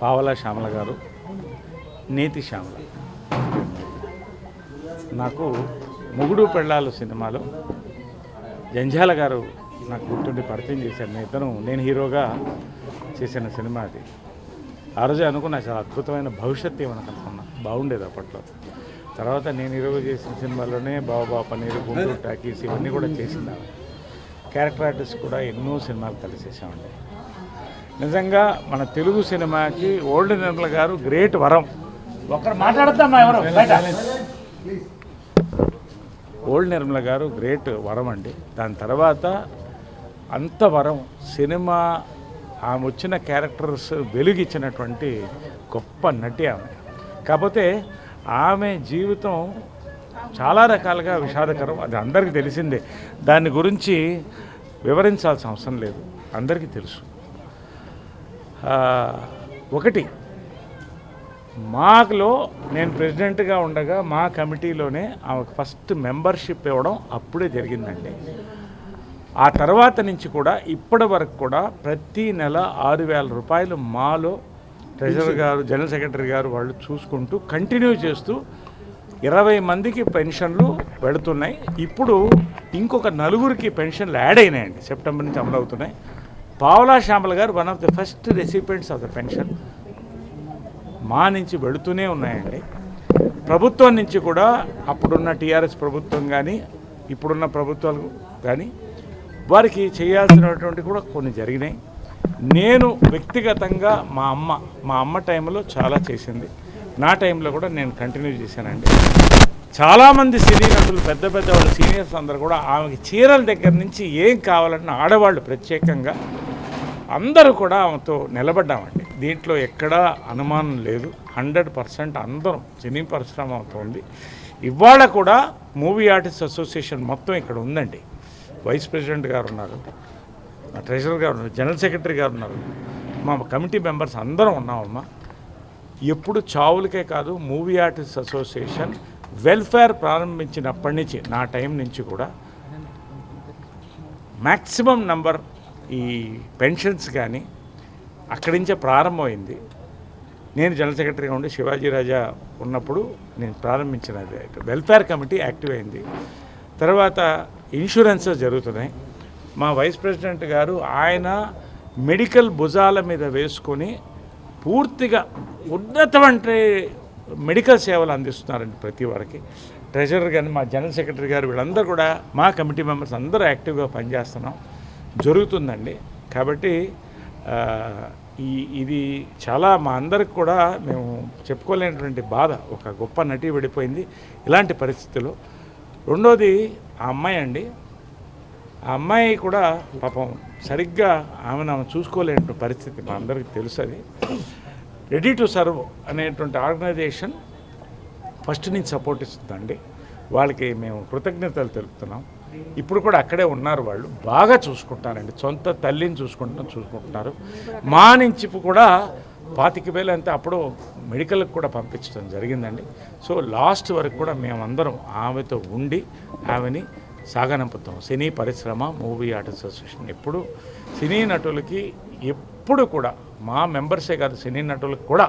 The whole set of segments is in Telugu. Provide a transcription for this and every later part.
పావలా శ్యామల గారు, నేతి శ్యామల. నాకు మొగుడు పెళ్ళాలు సినిమాలో జంజాల గారు నాకు గుర్తుండి పరిచయం చేశారు. నేను హీరోగా చేసిన సినిమా అది. ఆ రోజే అనుకున్నా చాలా అద్భుతమైన భవిష్యత్తు ఏమని అనుకున్నా, బాగుండేది అప్పట్లో. తర్వాత నేను హీరోగా చేసిన సినిమాలోనే బాబా పన్నీరు, గుంటూరు టాకీస్ ఇవన్నీ కూడా చేసింది. క్యారెక్టర్ ఆర్టిస్ట్ కూడా ఎన్నో సినిమాలు కలిసేసామండి. నిజంగా మన తెలుగు సినిమాకి ఓల్డ్ నిర్మల గారు గ్రేట్ వరం. ఒకరు మాట్లాడతామా ఎవరు? ఓల్డ్ నిర్మల గారు గ్రేట్ వరం అండి. దాని తర్వాత అంత వరం సినిమా ఆమె వచ్చిన క్యారెక్టర్స్ వెలుగిచ్చినటువంటి గొప్ప నటి ఆమె. కాకపోతే ఆమె జీవితం చాలా రకాలుగా విషాదకరం, అది అందరికీ తెలిసిందే. దాని గురించి వివరించాల్సిన అవసరం లేదు, అందరికీ తెలుసు. ఒకటి, మాలో నేను ప్రెసిడెంట్గా ఉండగా మా కమిటీలోనే ఆమెకు ఫస్ట్ మెంబర్షిప్ ఇవ్వడం అప్పుడే జరిగిందండి. ఆ తర్వాత నుంచి కూడా ఇప్పటి వరకు కూడా ప్రతి నెల 6,000 రూపాయలు మాలో ట్రెజరర్ గారు, జనరల్ సెక్రటరీ గారు వాళ్ళు చూసుకుంటూ కంటిన్యూ చేస్తూ 20 మందికి పెన్షన్లు పెడుతున్నాయి. ఇప్పుడు ఇంకొక 4 పెన్షన్లు యాడ్ అయినాయండి, సెప్టెంబర్ నుంచి అమలు అవుతున్నాయి. పావలా శ్యామల గారు one of the first recipients of the pension మా నుంచి వెళుతూనే ఉన్నాయండి. ప్రభుత్వం నుంచి కూడా అప్పుడున్న టీఆర్ఎస్ ప్రభుత్వం కానీ ఇప్పుడున్న ప్రభుత్వాలు కానీ వారికి చేయాల్సినటువంటి కూడా కొన్ని జరిగినాయి. నేను వ్యక్తిగతంగా మా అమ్మ టైంలో చాలా చేసింది, నా టైంలో కూడా నేను కంటిన్యూ చేశానండి. చాలామంది సినీ నటులు, పెద్ద పెద్ద వాళ్ళు, సీనియర్స్ అందరూ కూడా ఆమెకి చీరల దగ్గర నుంచి ఏం కావాలన్న ఆడవాళ్ళు ప్రత్యేకంగా అందరూ కూడా ఆమెతో నిలబడ్డామండి. దీంట్లో ఎక్కడా అనుమానం లేదు. 100% అందరం సినీ పరిశ్రమ అవుతుంది. ఇవాళ కూడా మూవీ ఆర్టిస్ట్ అసోసియేషన్ మొత్తం ఇక్కడ ఉందండి. వైస్ ప్రెసిడెంట్ గారు ఉన్నారు, ట్రెజరర్ గారు ఉన్నారు, జనరల్ సెక్రటరీ గారు ఉన్నారు, మా కమిటీ మెంబర్స్ అందరం ఉన్నామమ్మా. ఎప్పుడు చావులకే కాదు, మూవీ ఆర్టిస్ట్ అసోసియేషన్ వెల్ఫేర్ ప్రారంభించినప్పటి నుంచి నా టైం నుంచి కూడా మ్యాక్సిమం నంబర్ ఈ పెన్షన్స్ కానీ అక్కడి నుంచే ప్రారంభమైంది. నేను జనరల్ సెక్రటరీగా ఉండి శివాజీ రాజా ఉన్నప్పుడు నేను ప్రారంభించినది. వెల్ఫేర్ కమిటీ యాక్టివ్ అయింది. తర్వాత ఇన్సూరెన్సెస్ జరుగుతున్నాయి. మా వైస్ ప్రెసిడెంట్ గారు ఆయన మెడికల్ భుజాల మీద వేసుకొని పూర్తిగా ఉన్నతమైన మెడికల్ సేవలు అందిస్తున్నారండి ప్రతి వారికి. ట్రెజరర్ కానీ మా జనరల్ సెక్రటరీ గారు వీళ్ళందరూ కూడా మా కమిటీ మెంబర్స్ అందరూ యాక్టివ్గా పనిచేస్తున్నాం, జరుగుతుందండి. కాబట్టి ఇది చాలా మా అందరికి కూడా మేము చెప్పుకోలేనటువంటి బాధ. ఒక గొప్ప నటి విడిపోయింది ఇలాంటి పరిస్థితుల్లో. రెండోది ఆ అమ్మాయి అండి, ఆ అమ్మాయి కూడా పాపం సరిగ్గా ఆమెను చూసుకోలేని పరిస్థితి మా అందరికీ తెలుసు. అది రెడీ టు సర్వ్ అనేటువంటి ఆర్గనైజేషన్ ఫస్ట్ నుంచి సపోర్ట్ ఇస్తుందండి. వాళ్ళకి మేము కృతజ్ఞతలు తెలుపుతున్నాం. ఇప్పుడు కూడా అక్కడే ఉన్నారు, వాళ్ళు బాగా చూసుకుంటారండి, సొంత తల్లిని చూసుకుంటున్నారు. మా నుంచి కూడా 25,000 అంతే అప్పుడు మెడికల్కి కూడా పంపించడం జరిగిందండి. సో లాస్ట్ వరకు కూడా మేమందరం ఆమెతో ఉండి ఆమెని సాగనంపుతాం. సినీ పరిశ్రమ, మూవీ ఆర్టిస్ట్ అసోసియేషన్ ఎప్పుడు సినీ నటులకి ఎప్పుడు కూడా, మా మెంబర్సే కాదు సినీ నటులకు కూడా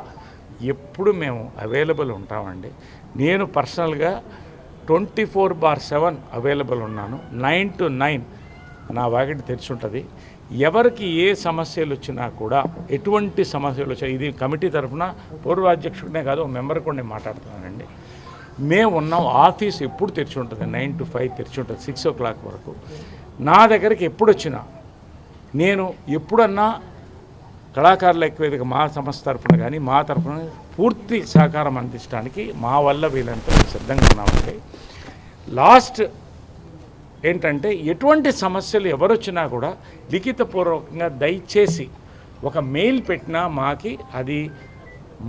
ఎప్పుడు మేము అవైలబుల్ ఉంటామండి. నేను పర్సనల్గా 24/7 అవైలబుల్ ఉన్నాను. 9 to 9 నా వాకిటి తెరిచి ఉంటుంది. ఎవరికి ఏ సమస్యలు వచ్చినా కూడా, ఎటువంటి సమస్యలు వచ్చినా, ఇది కమిటీ తరఫున పూర్వాధ్యక్షుడినే కాదు మెంబర్ కూడా నేను మాట్లాడుతున్నానండి. మేము ఉన్నాం, ఆఫీస్ ఎప్పుడు తెరిచి ఉంటుంది, 9 to 5 తెరిచి ఉంటుంది, 6 o'clock వరకు. నా దగ్గరికి ఎప్పుడు వచ్చినా, నేను ఎప్పుడన్నా కళాకారుల ఎక్కువ మా సంస్థ తరఫున కానీ మా తరఫున పూర్తి సహకారం అందించడానికి మా వల్ల వీళ్ళంతా సిద్ధంగా ఉన్నామండి. లాస్ట్ ఏంటంటే, ఎటువంటి సమస్యలు ఎవరొచ్చినా కూడా లిఖితపూర్వకంగా దయచేసి ఒక మెయిల్ పెట్టినా అది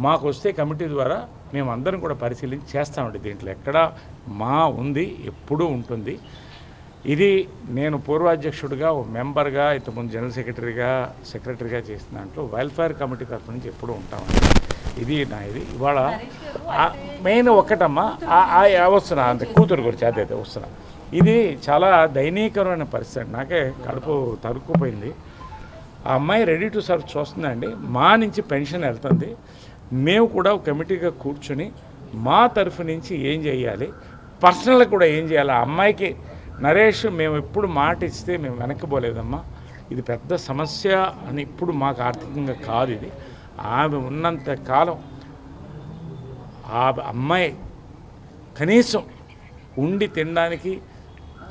మాకు వస్తే కమిటీ ద్వారా మేము అందరం కూడా పరిశీలించి చేస్తామండి. దీంట్లో ఎక్కడ మా ఉంది, ఎప్పుడూ ఉంటుంది. ఇది నేను పూర్వాధ్యక్షుడిగా, ఓ మెంబర్గా, ఇంతకుముందు జనరల్ సెక్రటరీగా చేసిన దాంట్లో వెల్ఫేర్ కమిటీ తరఫు నుంచి ఎప్పుడూ ఉంటామండి. ఇది ఇవాళ మెయిన్ ఒక్కటమ్మా, వస్తున్నా అంతే, కూతురు గురించి అదే వస్తున్నా. ఇది చాలా దయనీయకరమైన పరిస్థితి. నాకే కడుపు తరుక్కుపోయింది. ఆ అమ్మాయి రెడీ టు సర్వ్ చూస్తుందండి. మా నుంచి పెన్షన్ వెళ్తుంది. మేము కూడా ఒక కమిటీగా కూర్చొని మా తరఫు నుంచి ఏం చేయాలి, పర్సనల్గా కూడా ఏం చేయాలి. ఆ అమ్మాయికి నరేష్ మేము ఎప్పుడు మాట ఇస్తే మేము వెనక్కిపోలేదమ్మా, ఇది పెద్ద సమస్య అని ఇప్పుడు మాకు ఆర్థికంగా కాదు, ఇది ఆమె ఉన్నంత కాలం ఆ అమ్మాయి కనీసం ఉండి తినడానికి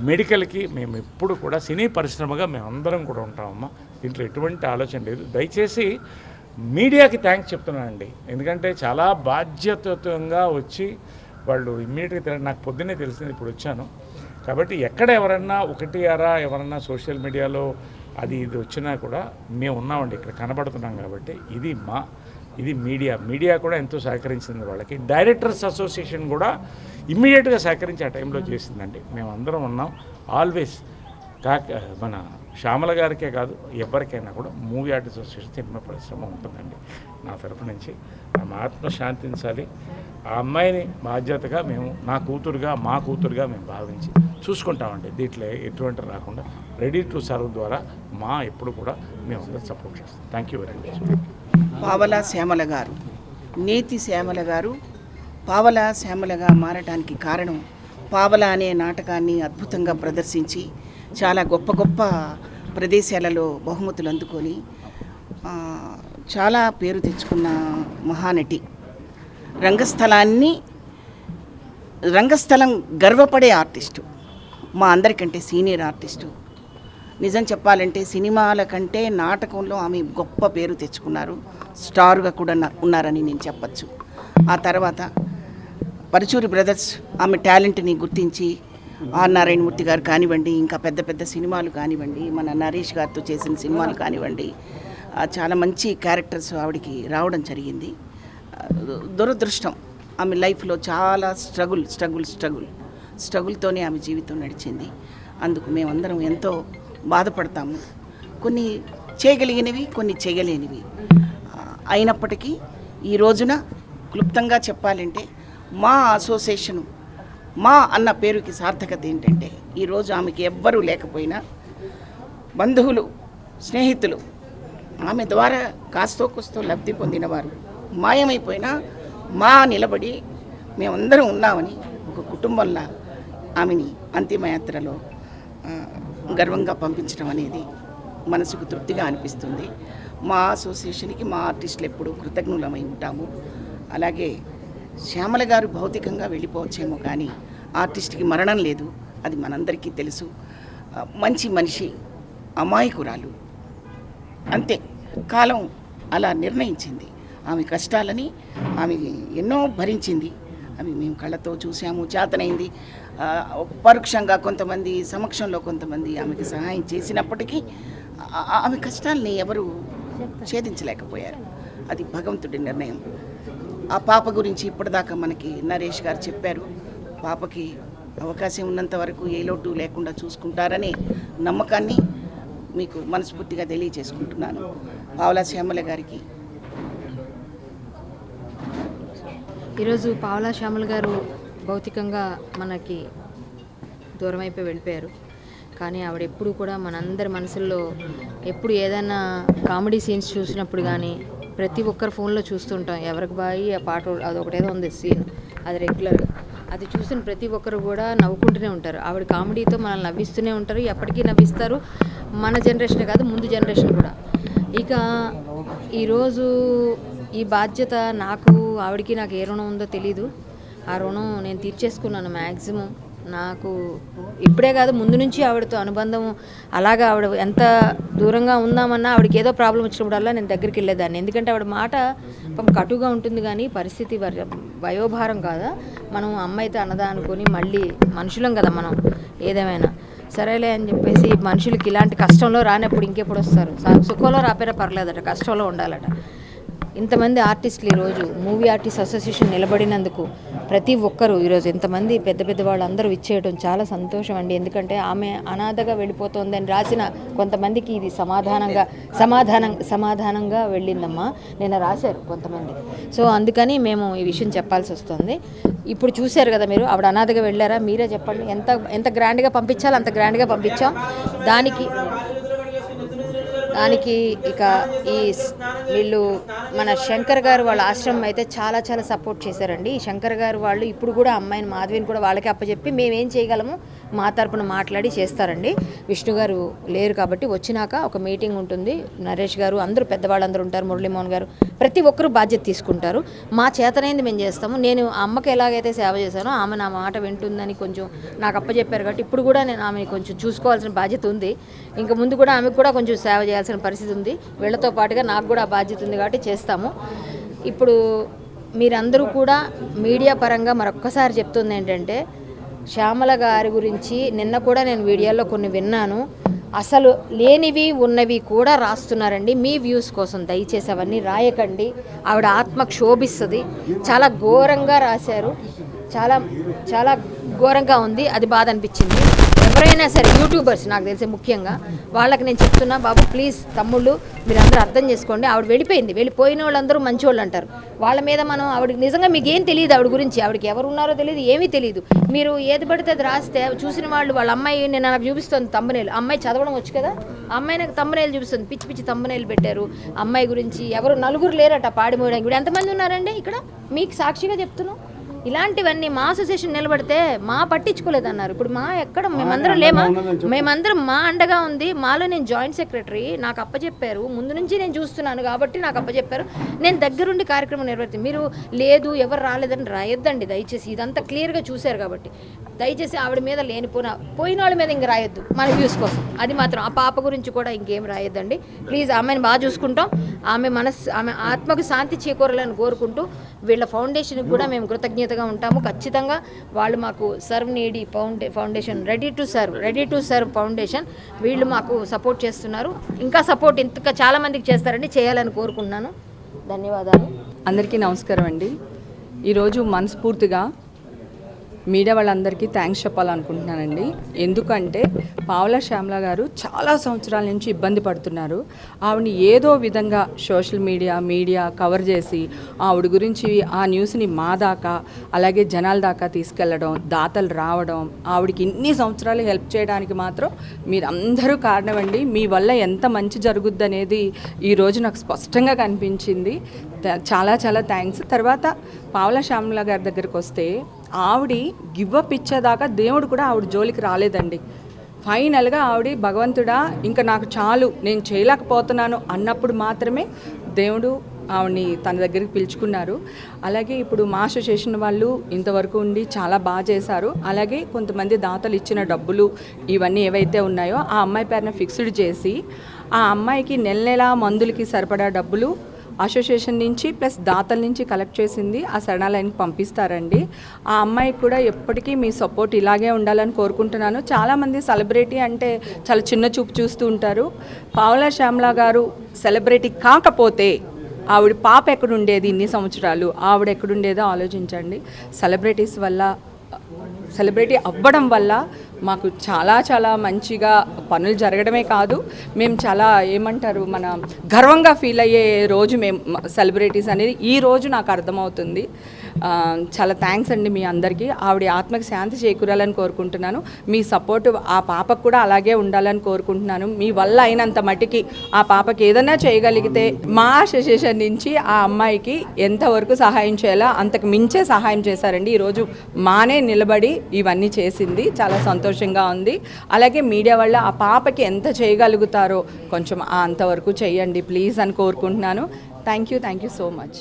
మెడికల్కి మేము ఎప్పుడు కూడా సినీ పరిశ్రమగా మేమందరం కూడా ఉంటామమ్మా. దీంట్లో ఎటువంటి ఆలోచన లేదు. దయచేసి మీడియాకి థ్యాంక్స్ చెప్తున్నానండి, ఎందుకంటే చాలా బాధ్యతగా వచ్చి వాళ్ళు ఇమ్మీడియట్గా నాకు పొద్దున్నే తెలిసింది, ఇప్పుడు వచ్చాను కాబట్టి ఎక్కడ ఎవరన్నా ఒకటి అరా ఎవరన్నా సోషల్ మీడియాలో అది ఇది వచ్చినా కూడా మేము ఉన్నామండి, ఇక్కడ కనబడుతున్నాం. కాబట్టి ఇది మీడియా కూడా ఎంతో సహకరించింది వాళ్ళకి. డైరెక్టర్స్ అసోసియేషన్ కూడా ఇమ్మీడియట్గా సహకరించి ఆ టైంలో చేసిందండి. మేమందరం ఉన్నాం ఆల్వేస్. మన శ్యామల గారికే కాదు ఎవరికైనా కూడా మూవీ ఆర్టిస్ట్ అసోసియేషన్ సినిమా పరిశ్రమ ఉంటుందండి. నా తరఫు నుంచి ఆమె ఆత్మ శాంతించాలి. ఆ అమ్మాయిని బాధ్యతగా మేము మా కూతురుగా మేము భావించి చూసుకుంటామండి. దీంట్లో ఎటువంటి రాకుండా రెడీ టు సర్వ్ ద్వారా ఎప్పుడు కూడా మేము అందరూ సపోర్ట్ చేస్తాం. Thank you very much. పావలా శ్యామల గారు, నేతి శ్యామల గారు పావలా శ్యామలగా మారటానికి కారణం పావలా అనే నాటకాన్ని అద్భుతంగా ప్రదర్శించి చాలా గొప్ప గొప్ప ప్రదేశాలలో బహుమతులు అందుకొని చాలా పేరు తెచ్చుకున్న మహానటి. రంగస్థలం గర్వపడే ఆర్టిస్టు, మా అందరికంటే సీనియర్ ఆర్టిస్టు. నిజం చెప్పాలంటే సినిమాల కంటే నాటకంలో ఆమె గొప్ప పేరు తెచ్చుకున్నారు, స్టార్గా కూడా ఉన్నారని నేను చెప్పచ్చు. ఆ తర్వాత పరుచూరి బ్రదర్స్ ఆమె టాలెంట్ని గుర్తించి ఆర్ నారాయణమూర్తి గారు కానివ్వండి, ఇంకా పెద్ద పెద్ద సినిమాలు కానివ్వండి, మన నరేష్ గారితో చేసిన సినిమాలు కానివ్వండి, చాలా మంచి క్యారెక్టర్స్ ఆవిడికి రావడం జరిగింది. దురదృష్టం, ఆమె లైఫ్లో చాలా స్ట్రగుల్తోనే ఆమె జీవితం నడిచింది. అందుకు మేమందరం ఎంతో బాధపడతాము. కొన్ని చేయగలిగినవి, కొన్ని చేయలేనివి అయినప్పటికీ ఈ రోజున క్లుప్తంగా చెప్పాలంటే మా అసోసియేషను మా అన్న పేరుకి సార్థకత ఏంటంటే ఈరోజు ఆమెకి ఎవ్వరూ లేకపోయినా బంధువులు, స్నేహితులు, ఆమె ద్వారా కాస్తో కూస్తో లబ్ధి పొందినవారు మాయమైపోయినా నిలబడి మేమందరం ఉన్నామని ఒక కుటుంబంలా ఆమెని అంతిమయాత్రలో గర్వంగా పంపించడం అనేది మనసుకు తృప్తిగా అనిపిస్తుంది. మా అసోసియేషన్కి మా ఆర్టిస్టులు ఎప్పుడూ కృతజ్ఞులమై ఉంటాము. అలాగే శ్యామల గారు భౌతికంగా వెళ్ళిపోవచ్చేమో కానీ ఆర్టిస్ట్కి మరణం లేదు, అది మనందరికీ తెలుసు. మంచి మనిషి, అమాయకురాలు, అంతే. కాలం అలా నిర్ణయించింది. ఆమె కష్టాలని ఆమె ఎన్నో భరించింది. అవి మేము కళ్ళతో చూసాము, చేతనైంది. పరోక్షంగా కొంతమంది, సమక్షంలో కొంతమంది ఆమెకి సహాయం చేసినప్పటికీ ఆమె కష్టాలని ఎవరు ఛేదించలేకపోయారు. అది భగవంతుడి నిర్ణయం. ఆ పాప గురించి ఇప్పటిదాకా మనకి నరేష్ గారు చెప్పారు. పాపకి అవకాశం ఉన్నంత వరకు ఏ లోటు లేకుండా చూసుకుంటారనే నమ్మకాన్ని మీకు మనస్ఫూర్తిగా తెలియజేసుకుంటున్నాను. పావలా శ్యామల గారికి ఈరోజు పావలా శ్యామల గారు భౌతికంగా మనకి దూరం అయిపోయి వెళ్ళిపోయారు. కానీ ఆవిడ ఎప్పుడు కూడా మనందరి మనసుల్లో ఎప్పుడు ఏదైనా కామెడీ సీన్స్ చూసినప్పుడు కానీ ప్రతి ఒక్కరు ఫోన్లో చూస్తుంటాం. ఎవరికి బాయి ఆ పాట అదొకటేదో ఉంది సీన్, అది రెగ్యులర్గా అది చూసిన ప్రతి ఒక్కరు కూడా నవ్వుకుంటూనే ఉంటారు. ఆవిడ కామెడీతో మనల్ని నవ్విస్తూనే ఉంటారు, ఎప్పటికీ నవ్విస్తారు. మన జనరేషన్ కాదు, ముందు జనరేషన్ కూడా. ఇక ఈరోజు ఈ బాధ్యత ఆవిడకి నాకు ఏ రుణం ఉందో తెలీదు. ఆ రుణం నేను తీర్చేసుకున్నాను మ్యాక్సిమం. నాకు ఇప్పుడే కాదు, ముందు నుంచి ఆవిడతో అనుబంధం అలాగా. ఆవిడ ఎంత దూరంగా ఉందామన్నా ఆవిడకి ఏదో ప్రాబ్లం వచ్చినప్పుడల్లా నేను దగ్గరికి వెళ్ళేదాన్ని. ఎందుకంటే ఆవిడ మాట కటుగా ఉంటుంది కానీ పరిస్థితి వయోభారం కాదా. మనం అమ్మ అయితే అన్నదా అనుకొని మళ్ళీ మనుషులం కదా మనం, ఏదేమైనా సరేలే అని చెప్పేసి మనుషులకి ఇలాంటి కష్టంలో రానప్పుడు ఇంకెప్పుడు వస్తారు. సుఖంలో రాపోయినా పర్లేదట, కష్టంలో ఉండాలట. ఇంతమంది ఆర్టిస్టులు ఈరోజు మూవీ ఆర్టిస్ట్ అసోసియేషన్ నిలబడినందుకు ప్రతి ఒక్కరూ ఈరోజు ఇంతమంది పెద్ద పెద్ద వాళ్ళందరూ ఇచ్చేయడం చాలా సంతోషం అండి. ఎందుకంటే ఆమె అనాథగా వెళ్ళిపోతుందని రాసిన కొంతమందికి ఇది సమాధానంగా వెళ్ళిందమ్మా నిన్న రాశారు కొంతమంది. సో అందుకని మేము ఈ విషయం చెప్పాల్సి వస్తుంది. ఇప్పుడు చూశారు కదా మీరు, ఆవిడ అనాథగా వెళ్ళారా? మీరే చెప్పండి. ఎంత గ్రాండ్గా పంపించాలో అంత గ్రాండ్గా పంపించాం. దానికి దానికి ఇక వీళ్ళు మన శంకర్ గారు వాళ్ళ ఆశ్రమం అయితే చాలా చాలా సపోర్ట్ చేశారండి. ఈ శంకర్ గారు వాళ్ళు ఇప్పుడు కూడా అమ్మాయిని మాధవిని కూడా వాళ్ళకి అప్పచెప్పి మేమేం చేయగలము మా తరపున మాట్లాడి చేస్తారండి. విష్ణు గారు లేరు కాబట్టి వచ్చినాక ఒక మీటింగ్ ఉంటుంది. నరేష్ గారు అందరూ పెద్దవాళ్ళందరూ ఉంటారు, మురళీమోహన్ గారు, ప్రతి ఒక్కరూ బాధ్యత తీసుకుంటారు. మా చేతనైంది మేము చేస్తాము. నేను అమ్మకి ఎలాగైతే సేవ చేశానో ఆమె నా మాట వింటుందని కొంచెం నాకు అప్పచెప్పారు కాబట్టి ఇప్పుడు కూడా నేను ఆమెని కొంచెం చూసుకోవాల్సిన బాధ్యత ఉంది. ఇంకా ముందు కూడా ఆమెకు కూడా కొంచెం సేవ చేయాల్సిన పరిస్థితి ఉంది. వీళ్ళతో పాటుగా నాకు కూడా ఆ బాధ్యత ఉంది కాబట్టి చేస్తాము. ఇప్పుడు మీరందరూ కూడా మీడియా పరంగా మరొక్కసారి చెప్తుంది ఏంటంటే, శ్యామల గారి గురించి నిన్న కూడా నేను వీడియోలో కొన్ని విన్నాను. అసలు లేనివి ఉన్నవి కూడా రాస్తున్నారండి మీ వ్యూస్ కోసం. దయచేసి అవన్నీ రాయకండి. ఆవిడ ఆత్మ క్షోభిస్తుంది. చాలా ఘోరంగా రాశారు. చాలా చాలా ఘోరంగా ఉంది. అది బాధ అనిపించింది. ఎవరైనా సరే యూట్యూబర్స్ నాకు తెలిసే ముఖ్యంగా వాళ్ళకి నేను చెప్తున్నా, బాబు ప్లీజ్ తమ్ముళ్ళు మీరందరూ అర్థం చేసుకోండి. ఆవిడ వెళ్ళిపోయిన వాళ్ళందరూ మంచోళ్ళు అంటారు. వాళ్ళ మీద మనం ఆవిడకి నిజంగా మీకు ఏం తెలియదు ఆవిడ గురించి, ఆవిడకి ఎవరు ఉన్నారో తెలియదు, ఏమీ తెలియదు. మీరు ఏది పడితే అది రాస్తే చూసిన వాళ్ళు వాళ్ళ అమ్మాయి నేను నాకు చూపిస్తుంది తమ్మునేలు. అమ్మాయి చదవడం వచ్చు కదా, అమ్మాయి నాకు తమ్మునేలు చూపిస్తుంది. పిచ్చి పిచ్చి తమ్మునేలు పెట్టారు అమ్మాయి గురించి. ఎవరు నలుగురు లేరట పాడిమోయడానికి. ఇప్పుడు ఎంతమంది ఉన్నారండి ఇక్కడ? మీకు సాక్షిగా చెప్తున్నాం. ఇలాంటివన్నీ మా అసోసియేషన్ నిలబడితే మా పట్టించుకోలేదన్నారు. ఇప్పుడు మా ఎక్కడ మేమందరం లేమా? మేమందరం మా అండగా ఉంది. మాలో నేను జాయింట్ సెక్రటరీ, నాకు అప్పచెప్పారు. ముందు నుంచి నేను చూస్తున్నాను కాబట్టి నాకు అప్పచెప్పారు. నేను దగ్గరుండి కార్యక్రమం నిర్వహిస్తాను. మీరు లేదు ఎవరు రాలేదని రాయొద్దండి దయచేసి. ఇదంతా క్లియర్గా చూశారు కాబట్టి దయచేసి ఆవిడ మీద పోయిన వాళ్ళ మీద ఇంక రాయొద్దు మన వ్యూస్ కోసం. అది మాత్రం ఆ పాప గురించి కూడా ఇంకేం రాయొద్దండి ప్లీజ్. ఆమెను బాగా చూసుకుంటాం. ఆమె ఆత్మకు శాంతి చేకూరాలని కోరుకుంటూ వీళ్ళ ఫౌండేషన్కి కూడా మేము కృతజ్ఞతగా ఉంటాము. ఖచ్చితంగా వాళ్ళు మాకు serve needy foundation, ready to serve foundation, వీళ్ళు మాకు సపోర్ట్ చేస్తున్నారు. ఇంకా సపోర్ట్ ఇంకా చాలామందికి చేస్తారండి, చేయాలని కోరుకుంటున్నాను. ధన్యవాదాలు. అందరికీ నమస్కారం అండి. ఈరోజు మనస్ఫూర్తిగా మీడియా వాళ్ళందరికీ థ్యాంక్స్ చెప్పాలనుకుంటున్నానండి. ఎందుకంటే పావలా శ్యామల గారు చాలా సంవత్సరాల నుంచి ఇబ్బంది పడుతున్నారు. ఆవిడని ఏదో విధంగా సోషల్ మీడియా కవర్ చేసి ఆవిడ గురించి ఆ న్యూస్ని మా దాకా అలాగే జనాల దాకా తీసుకెళ్ళడం, దాతలు రావడం, ఆవిడకి ఇన్ని సంవత్సరాలు హెల్ప్ చేయడానికి మాత్రం మీరందరూ కారణమండి. మీ వల్ల ఎంత మంచి జరుగుద్ది అనేది ఈరోజు నాకు స్పష్టంగా కనిపించింది. చాలా చాలా థ్యాంక్స్. తర్వాత పావలా శ్యామల గారి దగ్గరికి వస్తే ఆవిడ గివ్అప్ ఇచ్చేదాకా దేవుడు కూడా ఆవిడ జోలికి రాలేదండి. ఫైనల్గా ఆవిడ భగవంతుడా ఇంకా నాకు చాలు, నేను చేయలేకపోతున్నాను అన్నప్పుడు మాత్రమే దేవుడు ఆవిడని తన దగ్గరికి పిలుచుకున్నారు. అలాగే ఇప్పుడు మా అసోసియేషన్ వాళ్ళు ఇంతవరకు ఉండి చాలా బాగా చేశారు. అలాగే కొంతమంది దాతలు ఇచ్చిన డబ్బులు ఇవన్నీ ఏవైతే ఉన్నాయో ఆ అమ్మాయి పేరున ఫిక్స్డ్ చేసి ఆ అమ్మాయికి నెల మందులకి సరిపడా డబ్బులు అసోసియేషన్ నుంచి ప్లస్ దాతల నుంచి కలెక్ట్ చేసింది ఆ శరణాలయానికి పంపిస్తారండి. ఆ అమ్మాయికి కూడా ఎప్పటికీ మీ సపోర్ట్ ఇలాగే ఉండాలని కోరుకుంటున్నాను. చాలామంది సెలబ్రిటీ అంటే చాలా చిన్న చూపు చూస్తూ ఉంటారు. పావలా శ్యామల గారు సెలబ్రిటీ కాకపోతే ఆవిడ పాప ఎక్కడుండేది ఇన్ని సంవత్సరాలు, ఆవిడ ఎక్కడుండేదో ఆలోచించండి. సెలబ్రిటీ అవ్వడం వల్ల మాకు చాలా చాలా మంచిగా పనులు జరగడమే కాదు, మేము చాలా మన గర్వంగా ఫీల్ అయ్యే రోజు మేము సెలబ్రిటీస్ అనేది ఈ రోజు నాకు అర్థమవుతుంది. చాలా థ్యాంక్స్ అండి మీ అందరికీ. ఆవిడ ఆత్మకి శాంతి చేకూరాలని కోరుకుంటున్నాను. మీ సపోర్ట్ ఆ పాపకు కూడా అలాగే ఉండాలని కోరుకుంటున్నాను. మీ వల్ల అయినంత మటుకి ఆ పాపకి ఏదైనా చేయగలిగితే మా అసోసియేషన్ నుంచి ఆ అమ్మాయికి ఎంతవరకు సహాయం చేయాలో అంతకు మించే సహాయం చేశారండి. ఈరోజు మానే నిలబడి ఇవన్నీ చేసింది, చాలా సంతోషంగా ఉంది. అలాగే మీడియా వల్ల ఆ పాపకి ఎంత చేయగలుగుతారో కొంచెం అంతవరకు చేయండి ప్లీజ్ అని కోరుకుంటున్నాను. Thank you so much.